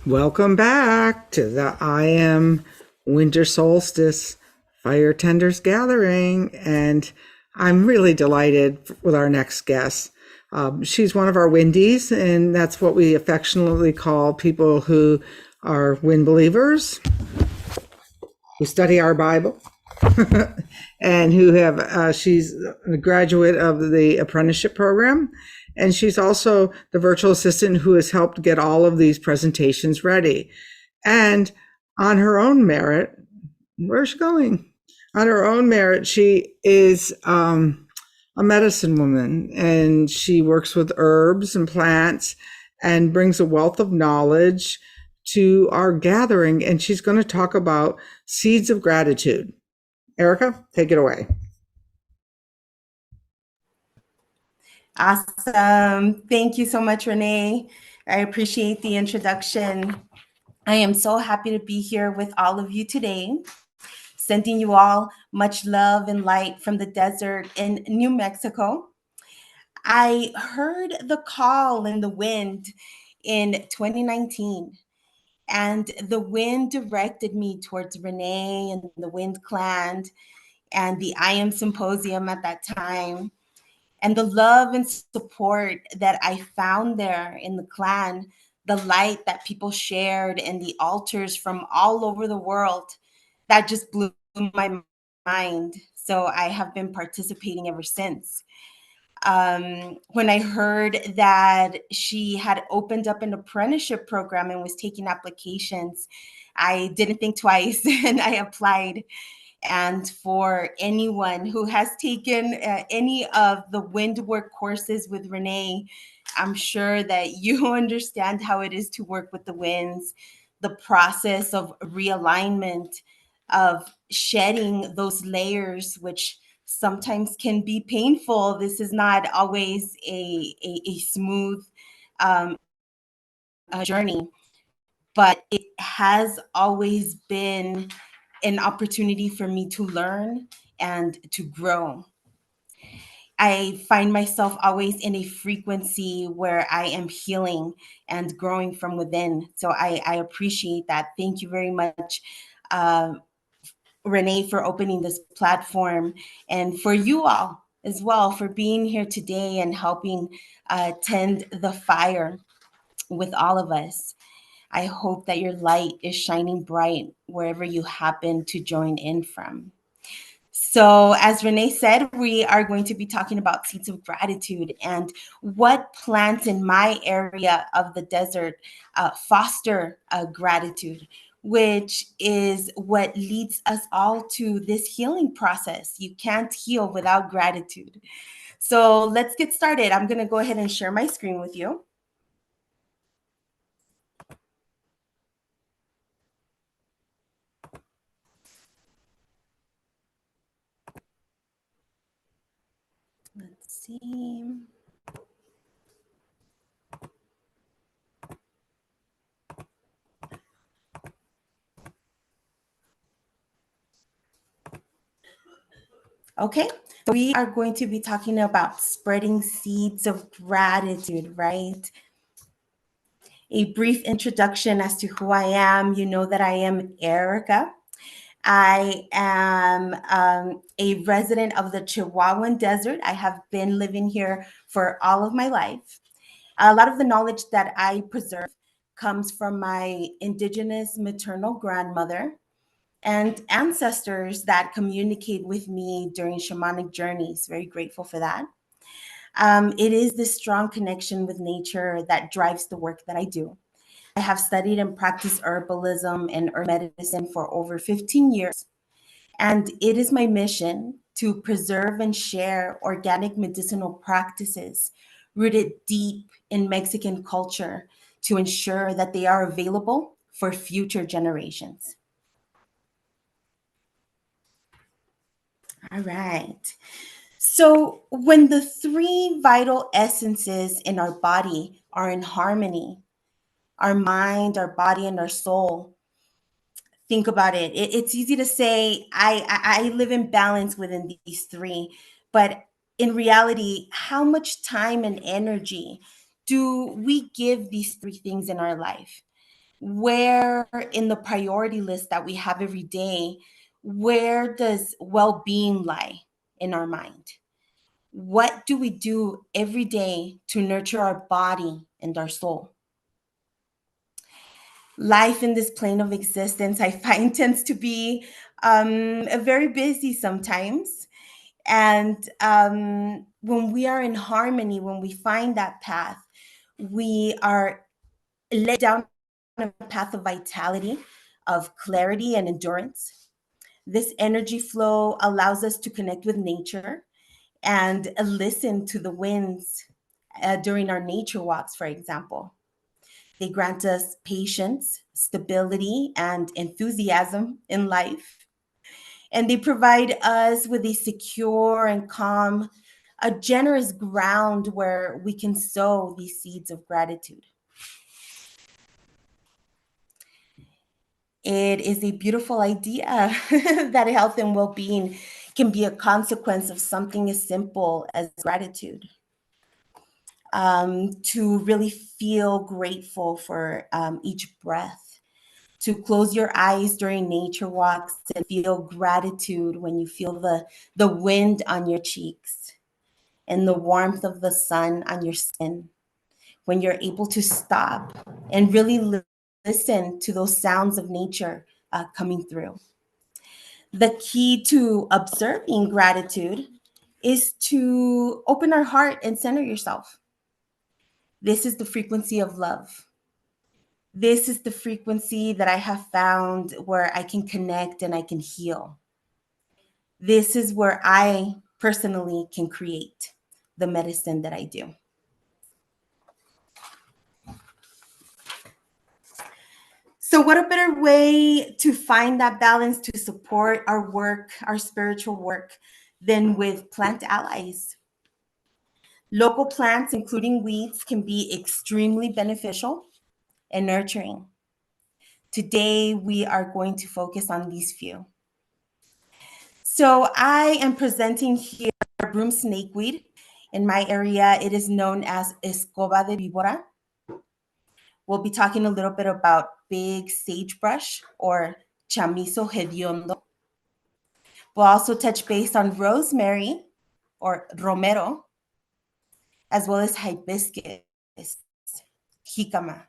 Welcome back to the I Am Winter Solstice Fire Tenders Gathering. And I'm really delighted with our next guest. She's one of our windies, and that's what we affectionately call people who are wind believers, who study our Bible, and who have, she's a graduate of the apprenticeship program. And she's also the virtual assistant who has helped get all of these presentations ready. And on her own merit, where's she going? On her own merit, she is a medicine woman, and she works with herbs and plants and brings a wealth of knowledge to our gathering. And she's going to talk about seeds of gratitude. Erica, take it away. Awesome. Thank you so much, Renee. I appreciate the introduction. I am so happy to be here with all of you today, sending you all much love and light from the desert in New Mexico. I heard the call in the wind in 2019, and the wind directed me towards Renee and the Wind Clan and the I Am Symposium at that time. And the love and support that I found there in the clan, the light that people shared, and the altars from all over the world, that just blew my mind. So I have been participating ever since. When I heard that she had opened up an apprenticeship program and was taking applications, I didn't think twice and I applied. And for anyone who has taken any of the windwork courses with Renee, I'm sure that you understand how it is to work with the winds, the process of realignment, of shedding those layers, which sometimes can be painful. This is not always a smooth um, journey, but it has always been an opportunity for me to learn and to grow. I find myself always in a frequency where I am healing and growing from within. So I appreciate that. Thank you very much, uh, Renee, for opening this platform, and for you all as well for being here today and helping tend the fire with all of us. I hope that your light is shining bright wherever you happen to join in from. So, as Renee said, we are going to be talking about seeds of gratitude and what plants in my area of the desert foster gratitude, which is what leads us all to this healing process. You can't heal without gratitude. So, let's get started. I'm going to go ahead and share my screen with you. Let's see. Okay, so we are going to be talking about spreading seeds of gratitude, right? A brief introduction as to who I am. You know that I am Erica. I am a resident of the Chihuahuan Desert. I have been living here for all of my life. A lot of the knowledge that I preserve comes from my indigenous maternal grandmother and ancestors that communicate with me during shamanic journeys. Very grateful for that. It is this strong connection with nature that drives the work that I do. I have studied and practiced herbalism and herb medicine for over 15 years, and it is my mission to preserve and share organic medicinal practices rooted deep in Mexican culture to ensure that they are available for future generations. All right. So, when the three vital essences in our body are in harmony, our mind, our body, and our soul, think about it. It's easy to say, I live in balance within these three, but in reality, how much time and energy do we give these three things in our life? Where in the priority list that we have every day, where does well-being lie in our mind? What do we do every day to nurture our body and our soul? Life in this plane of existence, I find, tends to be very busy sometimes. And when we are in harmony, when we find that path, we are led down a path of vitality, of clarity and endurance. This energy flow allows us to connect with nature and listen to the winds during our nature walks, for example. They grant us patience, stability, and enthusiasm in life. And they provide us with a secure and calm, a generous ground where we can sow these seeds of gratitude. It is a beautiful idea that health and well being can be a consequence of something as simple as gratitude. To really feel grateful for each breath, to close your eyes during nature walks and feel gratitude when you feel the wind on your cheeks and the warmth of the sun on your skin, when you're able to stop and really listen to those sounds of nature coming through. The key to observing gratitude is to open our heart and center yourself. This is the frequency of love. This is the frequency that I have found where I can connect and I can heal. This is where I personally can create the medicine that I do. So, what a better way to find that balance to support our work, our spiritual work, than with plant allies? Local plants, including weeds, can be extremely beneficial and nurturing. Today, we are going to focus on these few. So, I am presenting here broom snakeweed. In my area, it is known as escoba de víbora. We'll be talking a little bit about big sagebrush or chamizo hediondo. We'll also touch base on rosemary or romero, as well as hibiscus, jicama,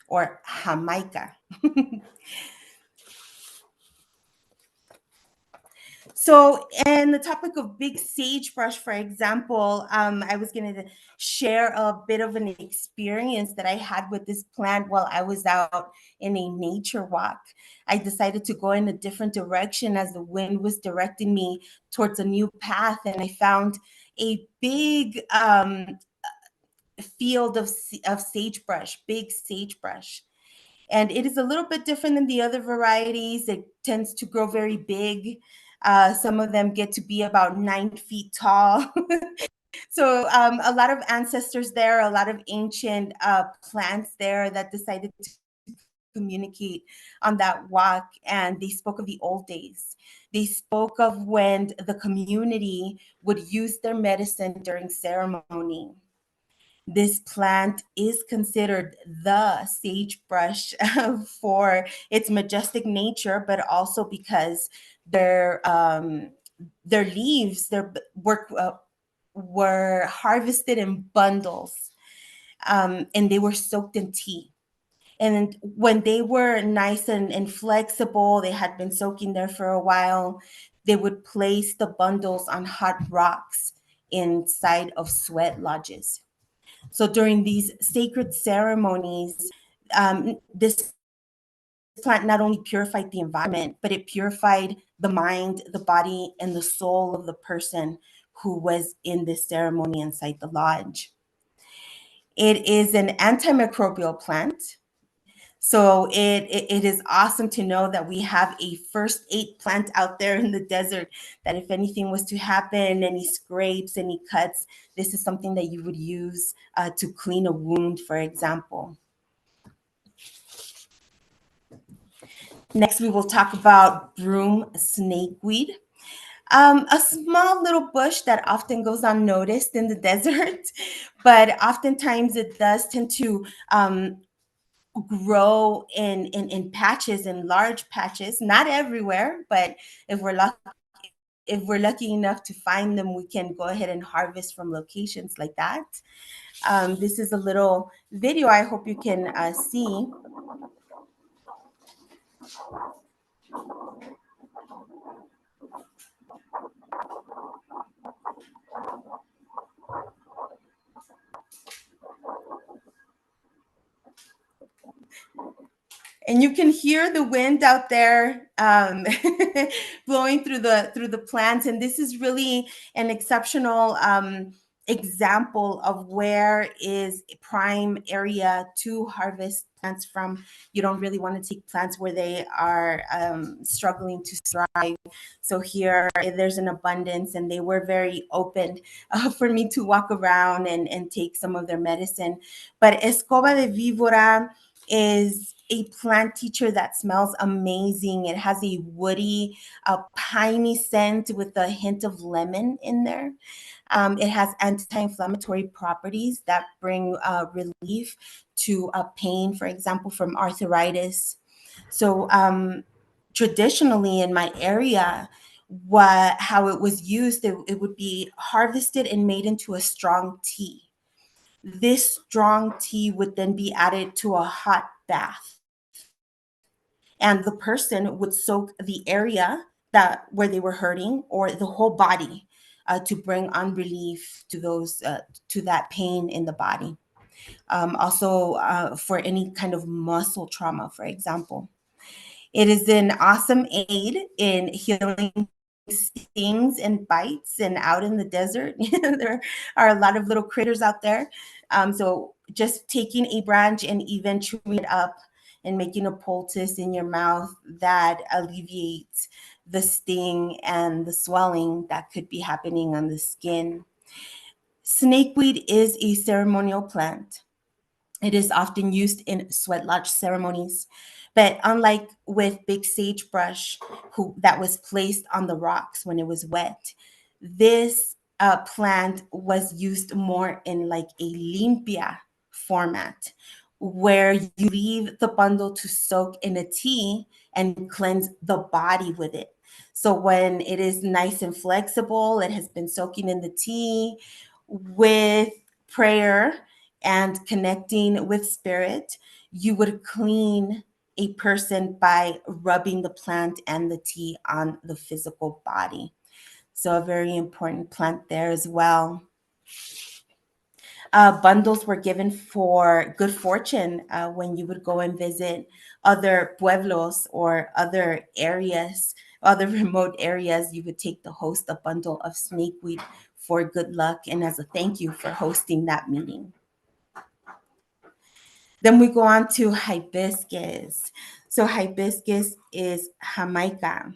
or jamaica. So, in the topic of big sagebrush, for example, I was going to share a bit of an experience that I had with this plant while I was out in a nature walk. I decided to go in a different direction as the wind was directing me towards a new path, and I found a big field of sagebrush, big sagebrush. And it is a little bit different than the other varieties. It tends to grow very big. Some of them get to be about 9 feet tall. So a lot of ancestors there, a lot of ancient plants there that decided to communicate on that walk. And they spoke of the old days. They spoke of when the community would use their medicine during ceremony. This plant is considered the sagebrush for its majestic nature, but also because their leaves, their work were harvested in bundles, and they were soaked in tea. And when they were nice and flexible, they had been soaking there for a while. They would place the bundles on hot rocks inside of sweat lodges. So during these sacred ceremonies, this plant not only purified the environment, but it purified the mind, the body, and the soul of the person who was in this ceremony inside the lodge. It is an antimicrobial plant. So it is awesome to know that we have a first aid plant out there in the desert, that if anything was to happen, any scrapes, any cuts, this is something that you would use to clean a wound, for example. Next, we will talk about broom snakeweed. A small little bush that often goes unnoticed in the desert, but oftentimes it does tend to grow in patches, in large patches, not everywhere, but if we're lucky, if we're lucky enough to find them, we can go ahead and harvest from locations like that. This is a little video I hope you can see. And you can hear the wind out there blowing through the plants. And this is really an exceptional example of where is a prime area to harvest plants from. You don't really want to take plants where they are struggling to thrive. So here there's an abundance, and they were very open for me to walk around and take some of their medicine. But Escoba de Víbora is a plant teacher that smells amazing. It has a woody, piney scent with a hint of lemon in there. It has anti-inflammatory properties that bring relief to pain, for example, from arthritis. So traditionally in my area, how it was used, it would be harvested and made into a strong tea. This strong tea would then be added to a hot bath, and the person would soak the area that where they were hurting or the whole body to bring on relief to those to that pain in the body. Also, for any kind of muscle trauma, for example. It is an awesome aid in healing stings and bites. And out in the desert, there are a lot of little critters out there. So just taking a branch and even chewing it up and making a poultice in your mouth, that alleviates the sting and the swelling that could be happening on the skin. Snakeweed is a ceremonial plant. It is often used in sweat lodge ceremonies, but unlike with big sagebrush, that was placed on the rocks when it was wet, this plant was used more in like a limpia format, where you leave the bundle to soak in a tea and cleanse the body with it. So when it is nice and flexible, it has been soaking in the tea with prayer and connecting with spirit, you would clean a person by rubbing the plant and the tea on the physical body. So, a very important plant there as well. Bundles were given for good fortune when you would go and visit other pueblos or other areas, other remote areas. You would take the host a bundle of snakeweed for good luck and as a thank you for hosting that meeting. Then we go on to hibiscus. So hibiscus is Jamaica.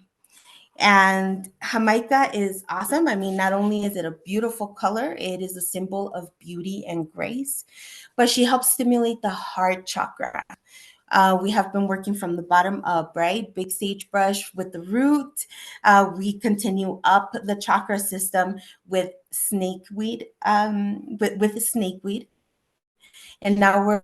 And Jamaica is awesome. I mean, not only is it a beautiful color, it is a symbol of beauty and grace, but she helps stimulate the heart chakra. We have been working from the bottom up, right? Big sagebrush with the root. We continue up the chakra system with snakeweed, with the snakeweed. And now we're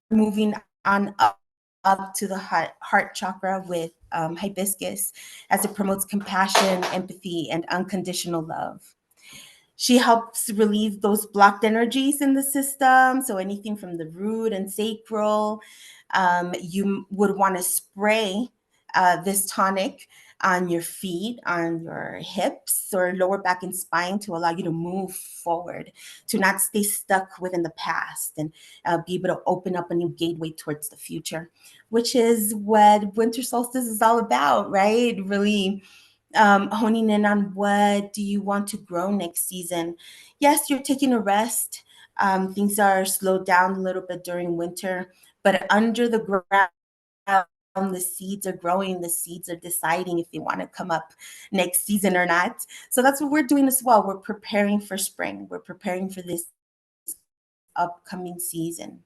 moving on up to the heart chakra with hibiscus, as it promotes compassion, empathy, and unconditional love. She helps relieve those blocked energies in the system. So anything from the root and sacral, you would want to spray this tonic on your feet, on your hips, or lower back and spine to allow you to move forward, to not stay stuck within the past, and be able to open up a new gateway towards the future, which is what winter solstice is all about, right? Really honing in on what do you want to grow next season. Yes, you're taking a rest. Things are slowed down a little bit during winter, but under the ground, the seeds are growing, the seeds are deciding if they want to come up next season or not. So that's what we're doing as well. We're preparing for spring. We're preparing for this upcoming season.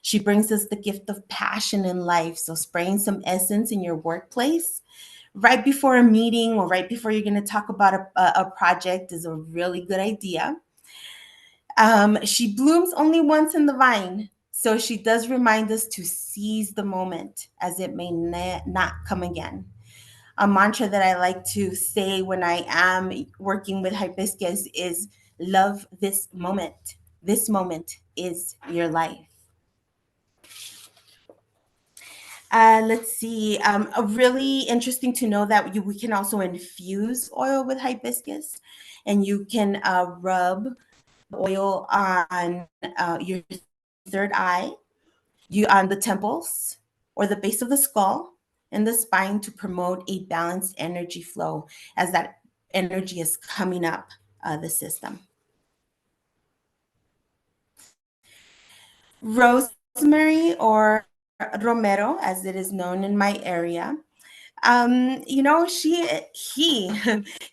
She brings us the gift of passion in life. So spraying some essence in your workplace right before a meeting or right before you're going to talk about a project is a really good idea. She blooms only once in the vine. So she does remind us to seize the moment as it may not come again. A mantra that I like to say when I am working with hibiscus is love this moment. This moment is your life. Let's see. Really interesting to know that we can also infuse oil with hibiscus, and you can rub the oil on your third eye, you on the temples or the base of the skull and the spine to promote a balanced energy flow as that energy is coming up the system. Rosemary or Romero, as it is known in my area, he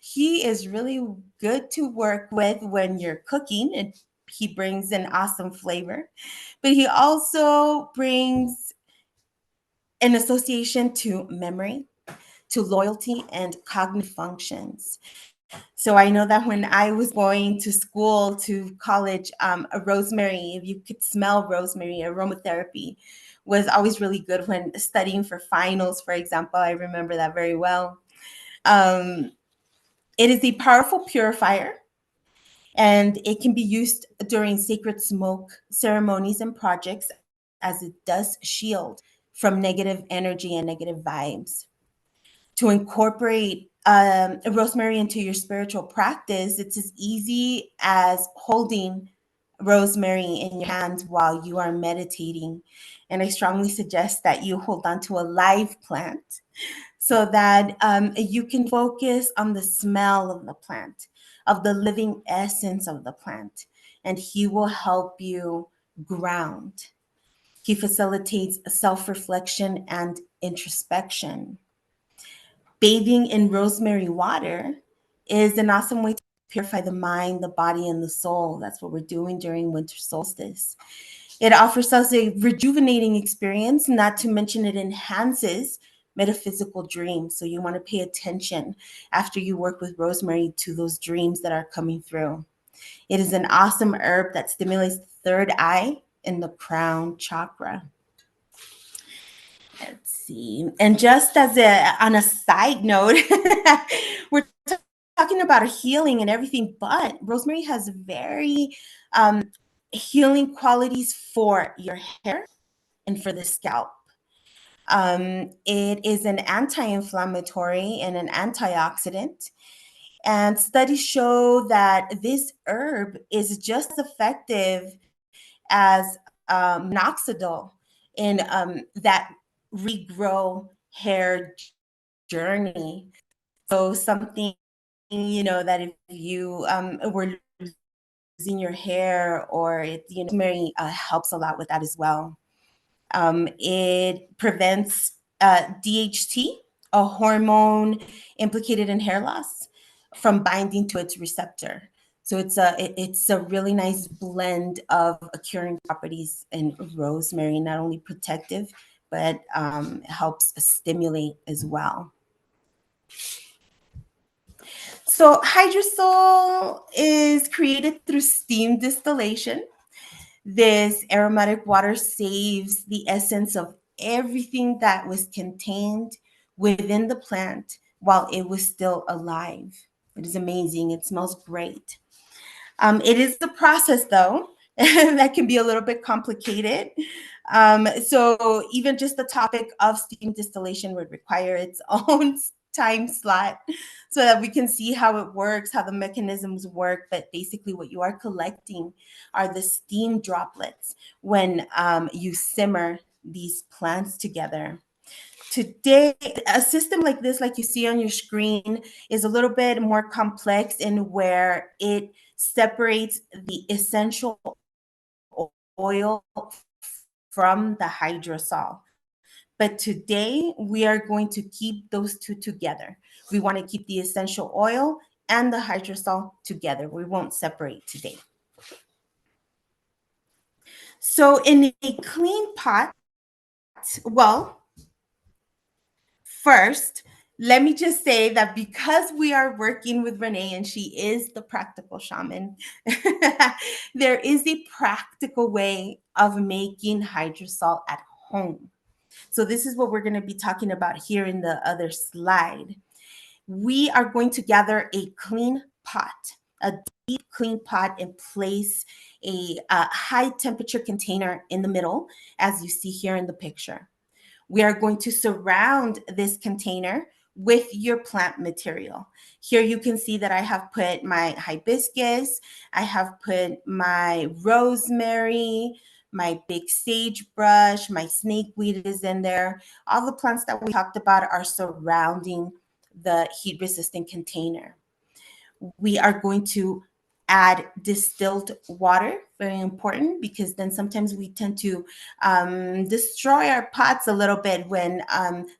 he is really good to work with when you're cooking, and he brings an awesome flavor, but he also brings an association to memory, to loyalty, and cognitive functions. So I know that when I was going to school, to college, a rosemary, if you could smell rosemary, aromatherapy was always really good when studying for finals, for example. I remember that very well. Um, it is a powerful purifier, and it can be used during sacred smoke ceremonies and projects as it does shield from negative energy and negative vibes. To incorporate rosemary into your spiritual practice, it's as easy as holding rosemary in your hands while you are meditating. And I strongly suggest that you hold on to a live plant so that you can focus on the smell of the plant, of the living essence of the plant, and he will help you ground. He facilitates self reflection and introspection. Bathing in rosemary water is an awesome way to purify the mind, the body, and the soul. That's what we're doing during winter solstice. It offers us a rejuvenating experience, not to mention it enhances metaphysical dreams. So you want to pay attention after you work with rosemary to those dreams that are coming through. It is an awesome herb that stimulates the third eye and the crown chakra. Let's see. And just as on a side note, we're talking about healing and everything, but rosemary has very healing qualities for your hair and for the scalp. It is an anti-inflammatory and an antioxidant. And studies show that this herb is just as effective as minoxidil in that regrow hair journey. So something, that if you were losing your hair, or rosemary helps a lot with that as well. It prevents DHT, a hormone implicated in hair loss, from binding to its receptor. So it's a really nice blend of curing properties in rosemary, not only protective, but helps stimulate as well. So hydrosol is created through steam distillation. This aromatic water saves the essence of everything that was contained within the plant while it was still alive. It is amazing. It smells great. It is the process, though, that can be a little bit complicated. So even just the topic of steam distillation would require its own time slot so that we can see how it works, how the mechanisms work. But basically, what you are collecting are the steam droplets when you simmer these plants together. Today, a system like this, like you see on your screen, is a little bit more complex in where it separates the essential oil from the hydrosol. But today, we are going to keep those two together. We want to keep the essential oil and the hydrosol together. We won't separate today. So in a clean pot, well, first, let me just say that because we are working with Renee and she is the practical shaman, there is a practical way of making hydrosol at home. So this is what we're going to be talking about here in the other slide. We are going to gather a clean pot, a deep clean pot, and place a high temperature container in the middle, as you see here in the picture. We are going to surround this container with your plant material. Here you can see that I have put my hibiscus, I have put my rosemary, my big sagebrush, my snakeweed is in there. All the plants that we talked about are surrounding the heat resistant container. We are going to add distilled water, very important, because then sometimes we tend to destroy our pots a little bit when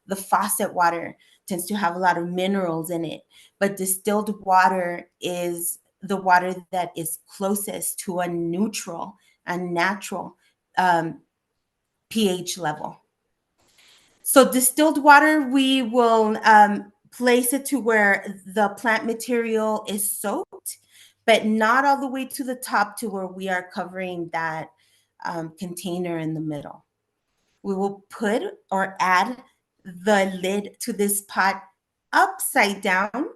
the faucet water tends to have a lot of minerals in it. But distilled water is the water that is closest to a neutral and natural pH level. So distilled water, we will place it to where the plant material is soaked, but not all the way to the top to where we are covering that container in the middle. We will put or add the lid to this pot upside down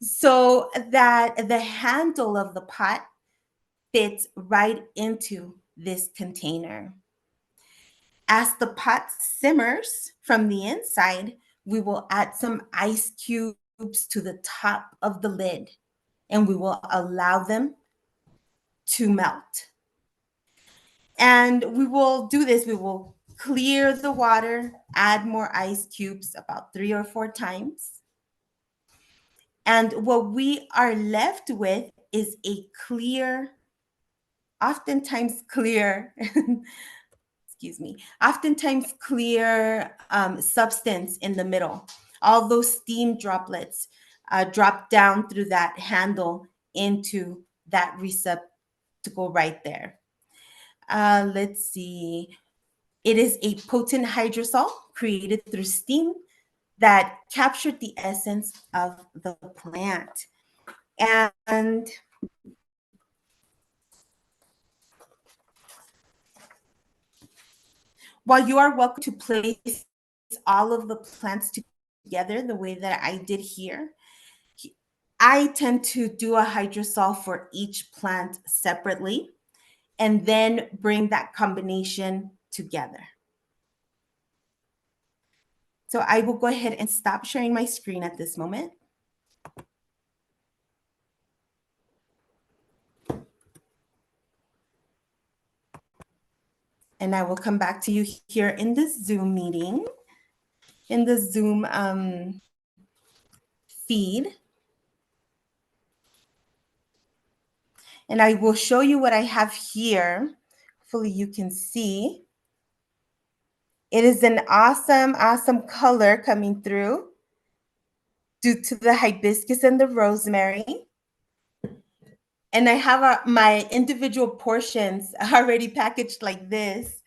so that the handle of the pot fits right into this container. As the pot simmers from the inside, we will add some ice cubes to the top of the lid and we will allow them to melt. And we will do this, we will clear the water, add more ice cubes about 3 or 4 times. And what we are left with is a clear, oftentimes clear, excuse me, oftentimes clear substance in the middle. All those steam droplets drop down through that handle into that receptacle right there. Let's see. It is a potent hydrosol created through steam that captured the essence of the plant. And while you are welcome to place all of the plants together the way that I did here, I tend to do a hydrosol for each plant separately and then bring that combination together. So I will go ahead and stop sharing my screen at this moment. And I will come back to you here in the Zoom meeting, in the Zoom feed. And I will show you what I have here. Hopefully you can see. It is an awesome, awesome color coming through due to the hibiscus and the rosemary. And I have my individual portions already packaged like this.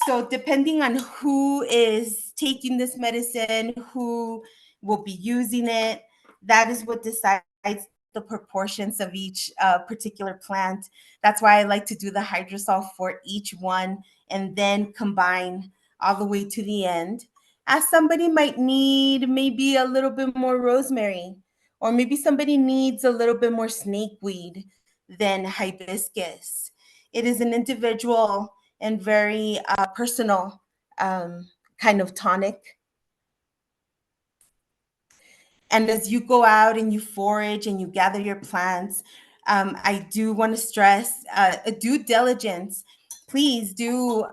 So depending on who is taking this medicine, who will be using it, that is what decides the proportions of each particular plant. That's why I like to do the hydrosol for each one and then combine all the way to the end. As somebody might need maybe a little bit more rosemary, or maybe somebody needs a little bit more snakeweed than hibiscus. It is an individual and very personal kind of tonic. And as you go out and you forage and you gather your plants, I do want to stress due diligence. Please do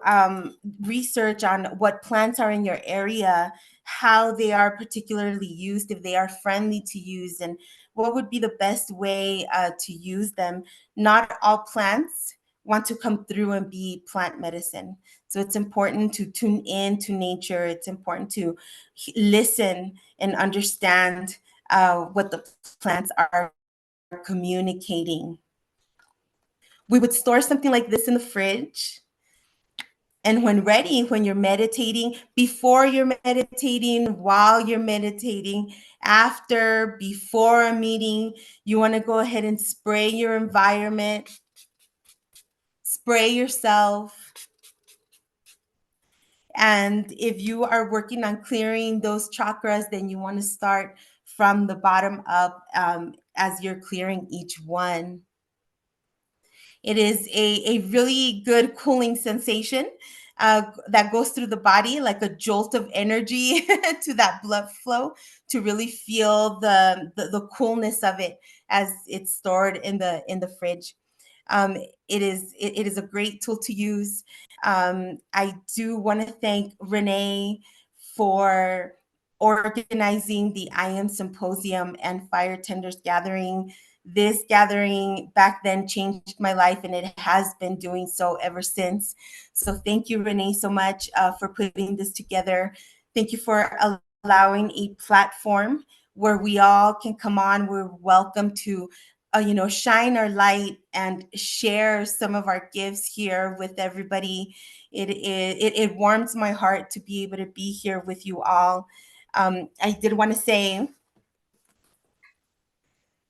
research on what plants are in your area, how they are particularly used, if they are friendly to use, and what would be the best way to use them. Not all plants want to come through and be plant medicine. So it's important to tune in to nature. It's important to listen and understand what the plants are communicating. We would store something like this in the fridge, And when ready, when you're meditating, before you're meditating, while you're meditating, after, before a meeting, you want to go ahead and spray your environment, spray yourself. And if you are working on clearing those chakras, then you want to start from the bottom up as you're clearing each one. It is a really good cooling sensation that goes through the body like a jolt of energy to that blood flow to really feel the coolness of it as it's stored in the fridge. It is a great tool to use. I do want to thank Renee for organizing the I Am Symposium and Fire Tenders Gathering. This gathering back then changed my life, and it has been doing so ever since. So thank you, Renee, so much for putting this together. Thank you for allowing a platform where we all can come on. We're welcome to shine our light and share some of our gifts here with everybody. It warms my heart to be able to be here with you all. I did want to say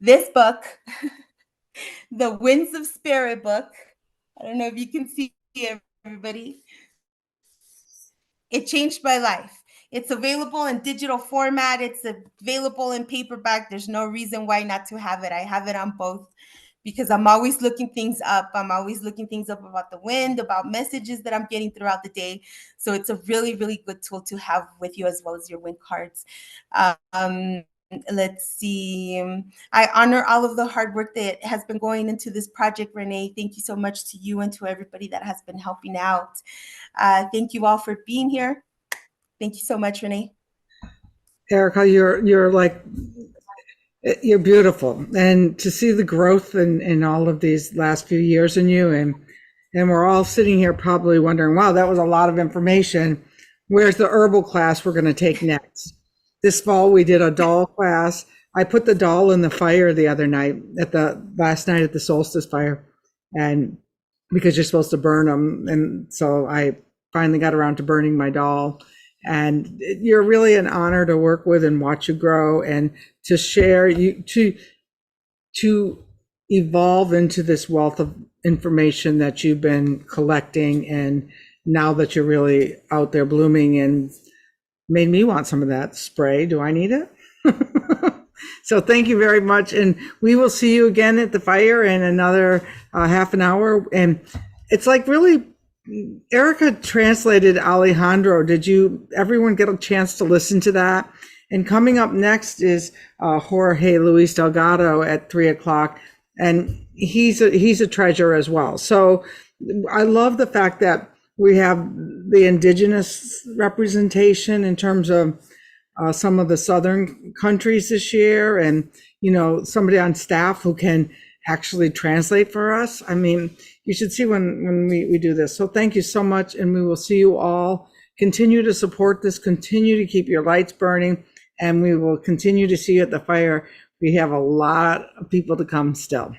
this book, the Winds of Spirit book. I don't know if you can see everybody. It changed my life. It's available in digital format. It's available in paperback. There's no reason why not to have it. I have it on both because I'm always looking things up. I'm always looking things up about the wind, about messages that I'm getting throughout the day. So it's a really, really good tool to have with you as well as your wind cards. Let's see. I honor all of the hard work that has been going into this project, Renee. Thank you so much to you and to everybody that has been helping out. Thank you all for being here. Thank you so much, Renee. Erica, you're like, you're beautiful, and to see the growth in all of these last few years in you, and we're all sitting here probably wondering, wow, that was a lot of information. Where's the herbal class we're going to take next? This fall we did a doll class. I put the doll in the fire the other night last night at the solstice fire, and because you're supposed to burn them, and so I finally got around to burning my doll. And you're really an honor to work with and watch you grow and to share, you to evolve into this wealth of information that you've been collecting, and now that you're really out there blooming, and made me want some of that spray. Do I need it? So thank you very much, and we will see you again at the fire in another half an hour. And it's like really, Erica translated Alejandro. Did everyone get a chance to listen to that? And coming up next is Jorge Luis Delgado at 3:00, and he's a treasure as well. So I love the fact that we have the indigenous representation in terms of some of the southern countries this year, and somebody on staff who can actually translate for us. I mean, you should see when we do this. So thank you so much, and we will see you all. Continue to support this, continue to keep your lights burning, and we will continue to see you at the fire. We have a lot of people to come still.